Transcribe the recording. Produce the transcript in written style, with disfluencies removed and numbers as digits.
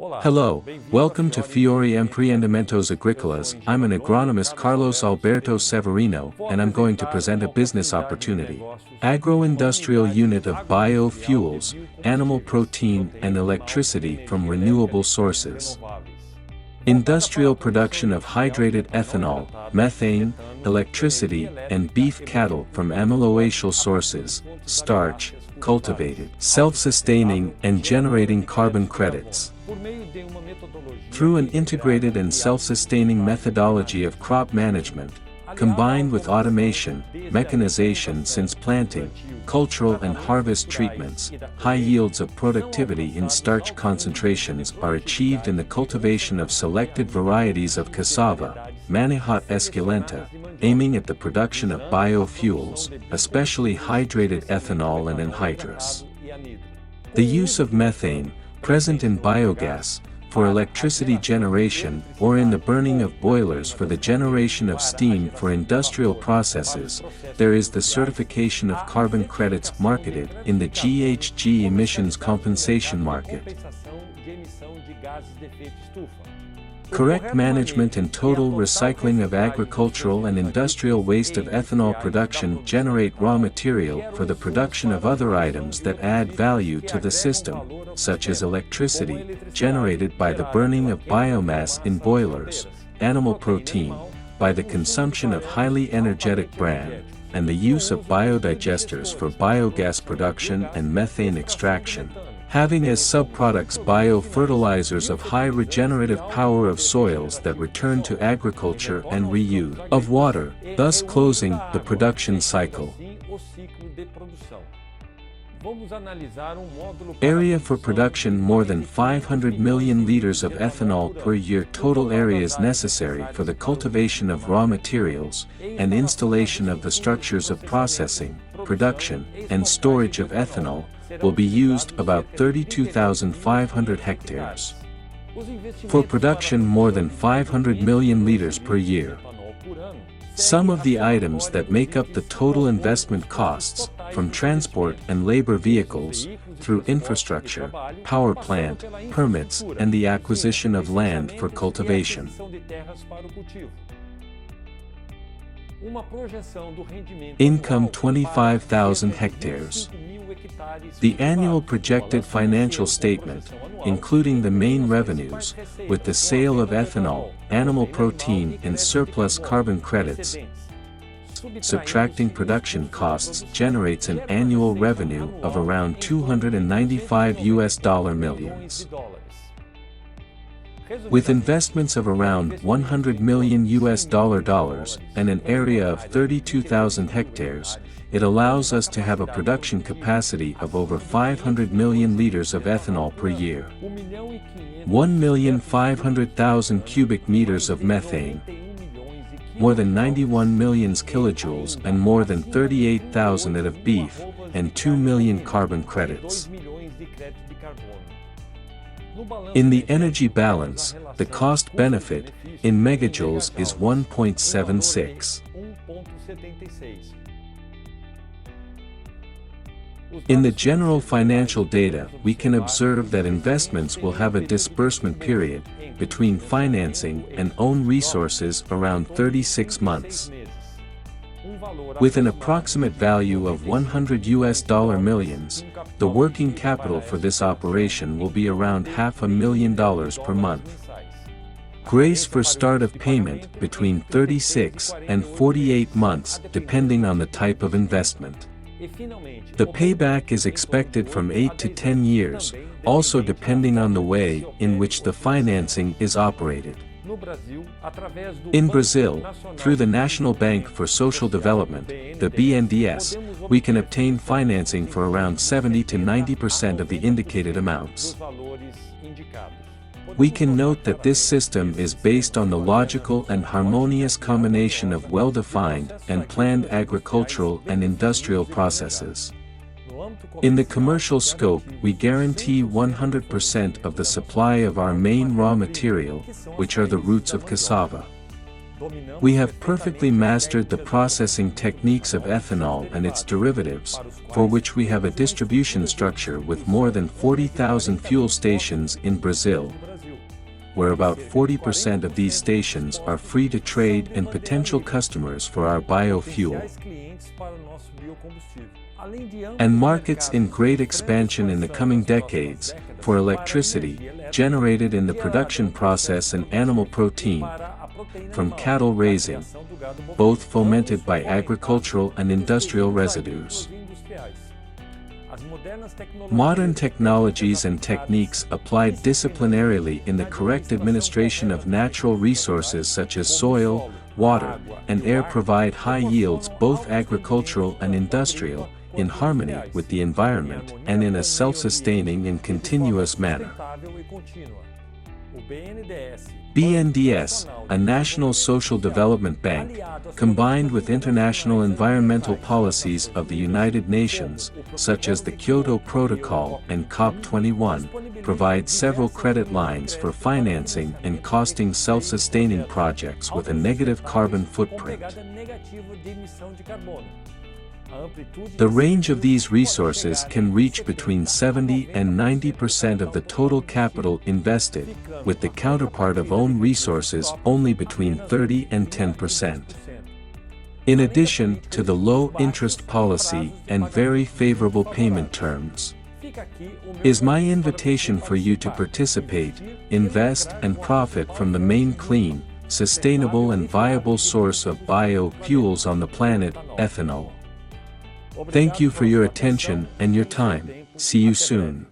Hello, welcome to Fiore Empreendimentos Agrícolas. I'm an agronomist Carlos Alberto Severino, and I'm going to present a business opportunity. Agro-industrial unit of biofuels, animal protein and electricity from renewable sources. Industrial production of hydrated ethanol, methane, electricity, and beef cattle from amyloaceal sources, starch, cultivated, self-sustaining and generating carbon credits. Through an integrated and self-sustaining methodology of crop management, combined with automation, mechanization since planting, cultural and harvest treatments, high yields of productivity in starch concentrations are achieved in the cultivation of selected varieties of cassava, Manihot esculenta, aiming at the production of biofuels, especially hydrated ethanol and anhydrous. The use of methane, present in biogas, for electricity generation or in the burning of boilers for the generation of steam for industrial processes. There is the certification of carbon credits marketed in the GHG emissions compensation market. Correct management and total recycling of agricultural and industrial waste of ethanol production generate raw material for the production of other items that add value to the system, such as electricity, generated by the burning of biomass in boilers, animal protein, by the consumption of highly energetic bran, and the use of biodigesters for biogas production and methane extraction, having as subproducts biofertilizers of high regenerative power of soils that return to agriculture and reuse of water, thus closing the production cycle. Area for production: more than 500 million liters of ethanol per year. Total areas necessary for the cultivation of raw materials and installation of the structures of processing, production, and storage of ethanol will be used about 32,500 hectares. For production more than 500 million liters per year. Some of the items that make up the total investment costs, from transport and labor vehicles, through infrastructure, power plant, permits, and the acquisition of land for cultivation. Income 25,000 hectares. The annual projected financial statement, including the main revenues, with the sale of ethanol, animal protein and surplus carbon credits, subtracting production costs, generates an annual revenue of around $295 million. With investments of around $100 million and an area of 32,000 hectares, it allows us to have a production capacity of over 500 million liters of ethanol per year. 1,500,000 cubic meters of methane, more than 91 million kilojoules and more than 38,000 of beef, and 2 million carbon credits. In the energy balance, the cost-benefit, in megajoules is 1.76. In the general financial data, we can observe that investments will have a disbursement period, between financing and own resources, around 36 months. With an approximate value of $100 million, the working capital for this operation will be around $500,000 per month. Grace for start of payment, between 36 and 48 months, depending on the type of investment. The payback is expected from 8 to 10 years, also depending on the way in which the financing is operated. In Brazil, through the National Bank for Social Development, the BNDES, we can obtain financing for around 70 to 90% of the indicated amounts. We can note that this system is based on the logical and harmonious combination of well-defined and planned agricultural and industrial processes. In the commercial scope, we guarantee 100% of the supply of our main raw material, which are the roots of cassava. We have perfectly mastered the processing techniques of ethanol and its derivatives, for which we have a distribution structure with more than 40,000 fuel stations in Brazil, where about 40% of these stations are free to trade and potential customers for our biofuel. And markets in great expansion in the coming decades, for electricity, generated in the production process and animal protein, from cattle raising, both fomented by agricultural and industrial residues. Modern technologies and techniques applied disciplinarily in the correct administration of natural resources such as soil, water, and air provide high yields both agricultural and industrial, in harmony with the environment and in a self-sustaining and continuous manner. BNDES, a national social development bank, combined with international environmental policies of the United Nations, such as the Kyoto Protocol and COP21, provides several credit lines for financing and costing self-sustaining projects with a negative carbon footprint. The range of these resources can reach between 70 and 90% of the total capital invested, with the counterpart of own resources only between 30 and 10%. In addition to the low interest policy and very favorable payment terms, is my invitation for you to participate, invest and profit from the main clean, sustainable and viable source of biofuels on the planet, ethanol. Thank you for your attention and your time. See you soon.